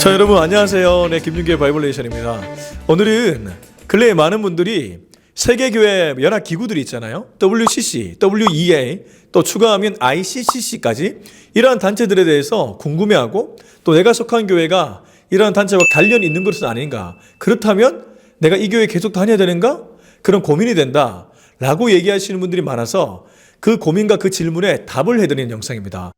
자, 여러분 안녕하세요. 네, 김준규의 바이블 레이션입니다. 오늘은 근래에 많은 분들이 세계교회 연합 기구들이 있잖아요. WCC, WEA, 또 추가하면 ICCC까지 이러한 단체들에 대해서 궁금해하고, 또 내가 속한 교회가 이러한 단체와 관련이 있는 것은 아닌가, 그렇다면 내가 이 교회에 계속 다녀야 되는가, 그런 고민이 된다 라고 얘기하시는 분들이 많아서 그 고민과 그 질문에 답을 해드리는 영상입니다.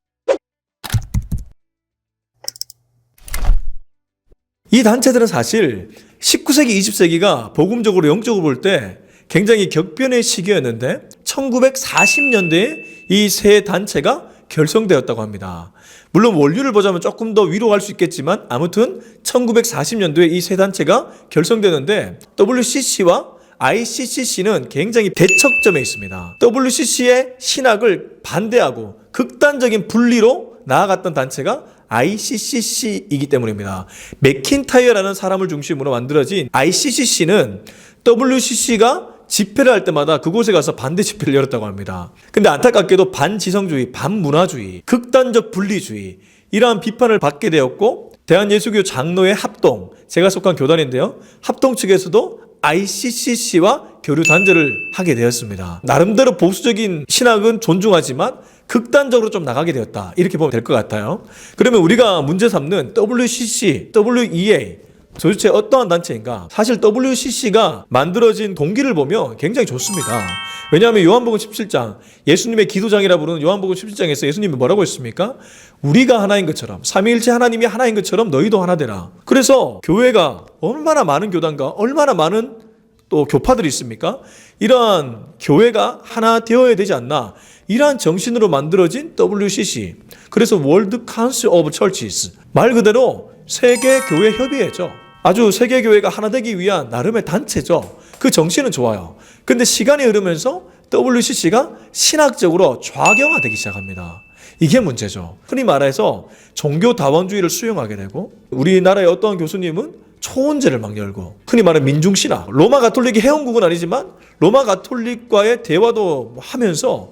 이 단체들은 사실 19세기, 20세기가 복음적으로 영적으로 볼 때 굉장히 격변의 시기였는데 1940년대에 이 세 단체가 결성되었다고 합니다. 물론 원류를 보자면 조금 더 위로 갈 수 있겠지만 아무튼 1940년도에 이 세 단체가 결성되는데 WCC와 ICCC는 굉장히 대척점에 있습니다. WCC의 신학을 반대하고 극단적인 분리로 나아갔던 단체가 ICCC이기 때문입니다. 맥킨타이어라는 사람을 중심으로 만들어진 ICCC는 WCC가 집회를 할 때마다 그곳에 가서 반대 집회를 열었다고 합니다. 근데 안타깝게도 반지성주의, 반문화주의, 극단적 분리주의 이러한 비판을 받게 되었고, 대한예수교 장로회 합동, 제가 속한 교단인데요, 합동 측에서도 ICCC와 교류 단절을 하게 되었습니다. 나름대로 보수적인 신학은 존중하지만 극단적으로 좀 나가게 되었다, 이렇게 보면 될 것 같아요. 그러면 우리가 문제 삼는 WCC, WEA 도대체 어떠한 단체인가? 사실 WCC가 만들어진 동기를 보면 굉장히 좋습니다. 왜냐하면 요한복음 17장, 예수님의 기도장이라 부르는 요한복음 17장에서 예수님이 뭐라고 했습니까? 우리가 하나인 것처럼, 삼위일체 하나님이 하나인 것처럼 너희도 하나 되라. 그래서 교회가 얼마나 많은 교단과 얼마나 많은 또 교파들이 있습니까? 이러한 교회가 하나 되어야 되지 않나, 이러한 정신으로 만들어진 WCC, 그래서 World Council of Churches, 말 그대로 세계교회협의회죠. 아주 세계교회가 하나 되기 위한 나름의 단체죠. 그 정신은 좋아요. 근데 시간이 흐르면서 WCC가 신학적으로 좌경화되기 시작합니다. 이게 문제죠. 흔히 말해서 종교다원주의를 수용하게 되고, 우리나라의 어떠한 교수님은 초원제를 막 열고, 흔히 말하는 민중신학, 로마 가톨릭이 해원국은 아니지만 로마 가톨릭과의 대화도 하면서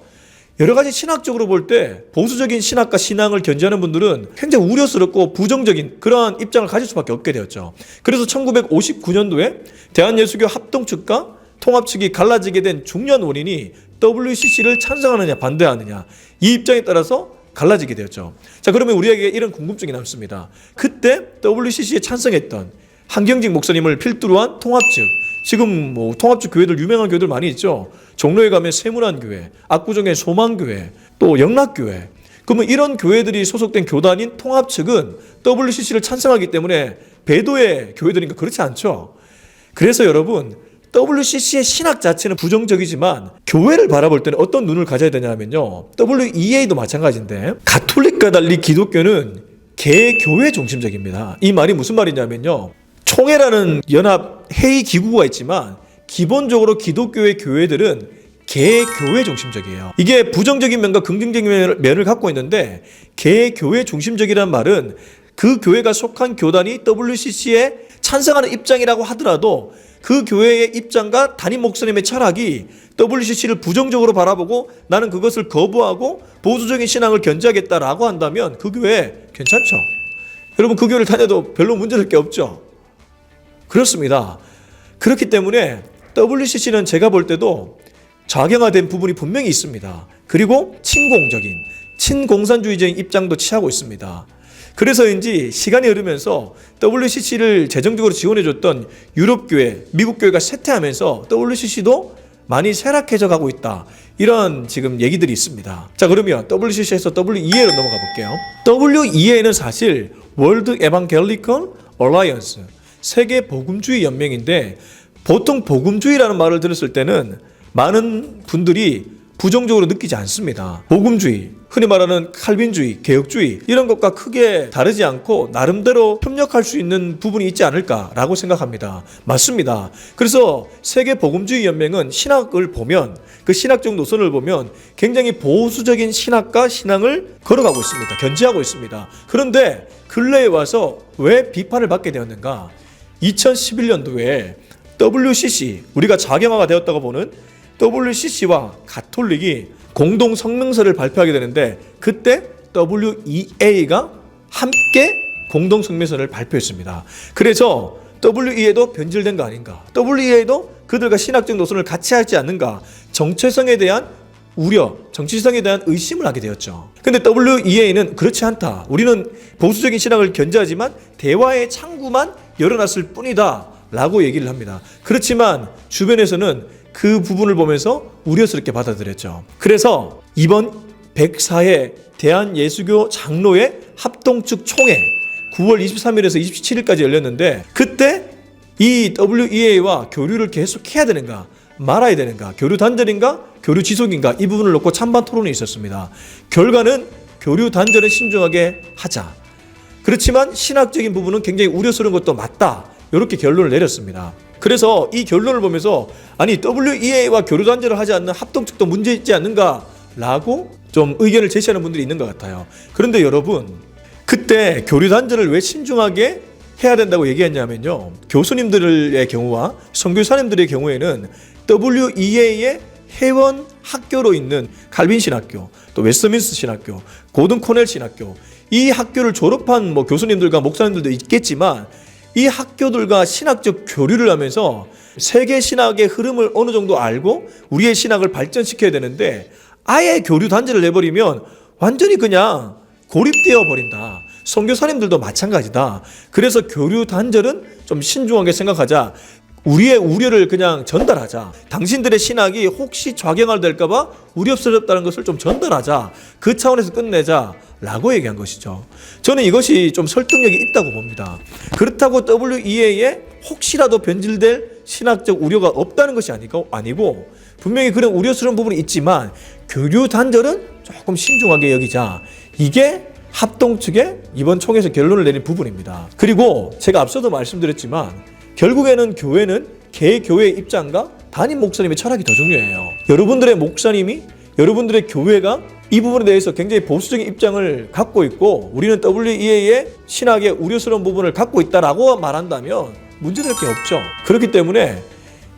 여러 가지 신학적으로 볼 때 보수적인 신학과 신앙을 견지하는 분들은 굉장히 우려스럽고 부정적인 그러한 입장을 가질 수밖에 없게 되었죠. 그래서 1959년도에 대한예수교 합동 측과 통합 측이 갈라지게 된 중요한 원인이 WCC를 찬성하느냐 반대하느냐, 이 입장에 따라서 갈라지게 되었죠. 자, 그러면 우리에게 이런 궁금증이 남습니다. 그때 WCC에 찬성했던 한경직 목사님을 필두로 한 통합 측, 지금 뭐 통합적 교회들, 유명한 교회들 많이 있죠. 종로에 가면 세문안교회, 압구정의 소망교회, 또 영락교회. 그러면 이런 교회들이 소속된 교단인 통합 측은 WCC를 찬성하기 때문에 배도의 교회들인가? 그렇지 않죠. 그래서 여러분, WCC의 신학 자체는 부정적이지만 교회를 바라볼 때는 어떤 눈을 가져야 되냐면요, WEA도 마찬가지인데, 가톨릭과 달리 기독교는 개교회 중심적입니다. 이 말이 무슨 말이냐면요, 총회라는 연합 회의 기구가 있지만 기본적으로 기독교의 교회들은 개교회 중심적이에요. 이게 부정적인 면과 긍정적인 면을 갖고 있는데, 개교회 중심적이라는 말은 그 교회가 속한 교단이 WCC에 찬성하는 입장이라고 하더라도 그 교회의 입장과 담임 목사님의 철학이 WCC를 부정적으로 바라보고 나는 그것을 거부하고 보수적인 신앙을 견지하겠다라고 한다면 그 교회 괜찮죠. 여러분, 그 교회를 다녀도 별로 문제될 게 없죠. 그렇습니다. 그렇기 때문에 WCC는 제가 볼 때도 좌경화된 부분이 분명히 있습니다. 그리고 친공적인, 친공산주의적인 입장도 취하고 있습니다. 그래서인지 시간이 흐르면서 WCC를 재정적으로 지원해줬던 유럽교회, 미국교회가 쇠퇴하면서 WCC도 많이 쇠락해져 가고 있다, 이런 지금 얘기들이 있습니다. 자, 그러면 WCC에서 WEA로 넘어가 볼게요. WEA는 사실 World Evangelical Alliance, 세계 복음주의 연맹인데, 보통 복음주의라는 말을 들었을 때는 많은 분들이 부정적으로 느끼지 않습니다. 복음주의, 흔히 말하는 칼빈주의, 개혁주의, 이런 것과 크게 다르지 않고 나름대로 협력할 수 있는 부분이 있지 않을까라고 생각합니다. 맞습니다. 그래서 세계 복음주의 연맹은 신학을 보면, 그 신학적 노선을 보면 굉장히 보수적인 신학과 신앙을 걸어가고 있습니다. 견지하고 있습니다. 그런데 근래에 와서 왜 비판을 받게 되었는가? 2011년도에 WCC, 우리가 좌경화가 되었다고 보는 WCC와 가톨릭이 공동 성명서를 발표하게 되는데, 그때 WEA가 함께 공동 성명서를 발표했습니다. 그래서 WEA도 변질된 거 아닌가? WEA도 그들과 신학적 노선을 같이 하지 않는가? 정체성에 대한 우려, 정체성에 대한 의심을 하게 되었죠. 근데 WEA는 그렇지 않다. 우리는 보수적인 신학을 견제하지만 대화의 창구만 열어놨을 뿐이다 라고 얘기를 합니다. 그렇지만 주변에서는 그 부분을 보면서 우려스럽게 받아들였죠. 그래서 이번 104회 대한예수교 장로회 합동측 총회 9월 23일에서 27일까지 열렸는데, 그때 이 WEA와 교류를 계속해야 되는가 말아야 되는가, 교류 단절인가 교류 지속인가, 이 부분을 놓고 찬반 토론이 있었습니다. 결과는 교류 단절에 신중하게 하자. 그렇지만 신학적인 부분은 굉장히 우려스러운 것도 맞다, 이렇게 결론을 내렸습니다. 그래서 이 결론을 보면서 아니 WEA와 교류 단절을 하지 않는 합동측도 문제 있지 않는가 라고 좀 의견을 제시하는 분들이 있는 것 같아요. 그런데 여러분, 그때 교류 단절을 왜 신중하게 해야 된다고 얘기했냐면요, 교수님들의 경우와 선교사님들의 경우에는 WEA의 회원 학교로 있는 칼빈 신학교, 또 웨스트민스터 신학교, 고든 코넬 신학교, 이 학교를 졸업한 교수님들과 목사님들도 있겠지만 이 학교들과 신학적 교류를 하면서 세계 신학의 흐름을 어느 정도 알고 우리의 신학을 발전시켜야 되는데, 아예 교류 단절을 내버리면 완전히 그냥 고립되어 버린다. 선교사님들도 마찬가지다. 그래서 교류 단절은 좀 신중하게 생각하자. 우리의 우려를 그냥 전달하자. 당신들의 신학이 혹시 좌경화 될까봐 우려스럽다는 것을 좀 전달하자. 그 차원에서 끝내자 라고 얘기한 것이죠. 저는 이것이 좀 설득력이 있다고 봅니다. 그렇다고 WEA에 혹시라도 변질될 신학적 우려가 없다는 것이 아니고 분명히 그런 우려스러운 부분이 있지만 교류 단절은 조금 신중하게 여기자. 이게 합동 측의 이번 총회에서 결론을 내린 부분입니다. 그리고 제가 앞서도 말씀드렸지만 결국에는 교회는 개교회의 입장과 담임 목사님의 철학이 더 중요해요. 여러분들의 목사님이, 여러분들의 교회가 이 부분에 대해서 굉장히 보수적인 입장을 갖고 있고 우리는 WEA의 신학의 우려스러운 부분을 갖고 있다라고 말한다면 문제될 게 없죠. 그렇기 때문에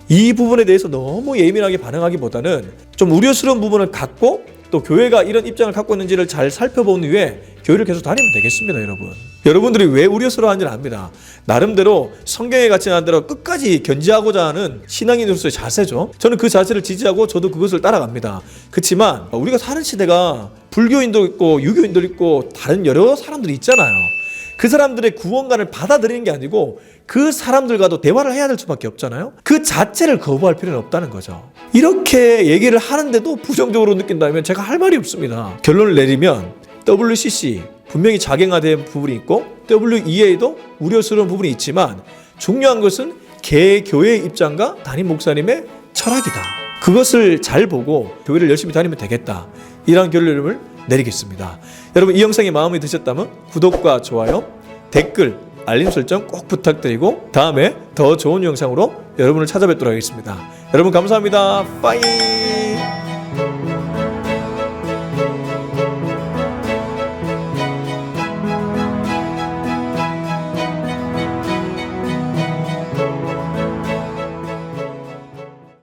이 부분에 대해서 너무 예민하게 반응하기보다는 좀 우려스러운 부분을 갖고 또 교회가 이런 입장을 갖고 있는지를 잘 살펴본 후에 교회를 계속 다니면 되겠습니다. 여러분들이 왜 우려스러워하는지는 압니다. 나름대로 성경에 갇힌 한 대로 끝까지 견지하고자 하는 신앙인으로서의 자세죠. 저는 그 자세를 지지하고 저도 그것을 따라갑니다. 그렇지만 우리가 사는 시대가 불교인도 있고 유교인도 있고 다른 여러 사람들이 있잖아요. 그 사람들의 구원관을 받아들이는 게 아니고 그 사람들과도 대화를 해야 될 수밖에 없잖아요. 그 자체를 거부할 필요는 없다는 거죠. 이렇게 얘기를 하는데도 부정적으로 느낀다면 제가 할 말이 없습니다. 결론을 내리면 WCC 분명히 자경화된 부분이 있고 WEA도 우려스러운 부분이 있지만 중요한 것은 개교회의 입장과 담임 목사님의 철학이다. 그것을 잘 보고 교회를 열심히 다니면 되겠다. 이런 결론을 내리겠습니다. 여러분, 이 영상이 마음에 드셨다면 구독과 좋아요, 댓글, 알림 설정 꼭 부탁드리고 다음에 더 좋은 영상으로 여러분을 찾아뵙도록 하겠습니다. 여러분 감사합니다. 빠이.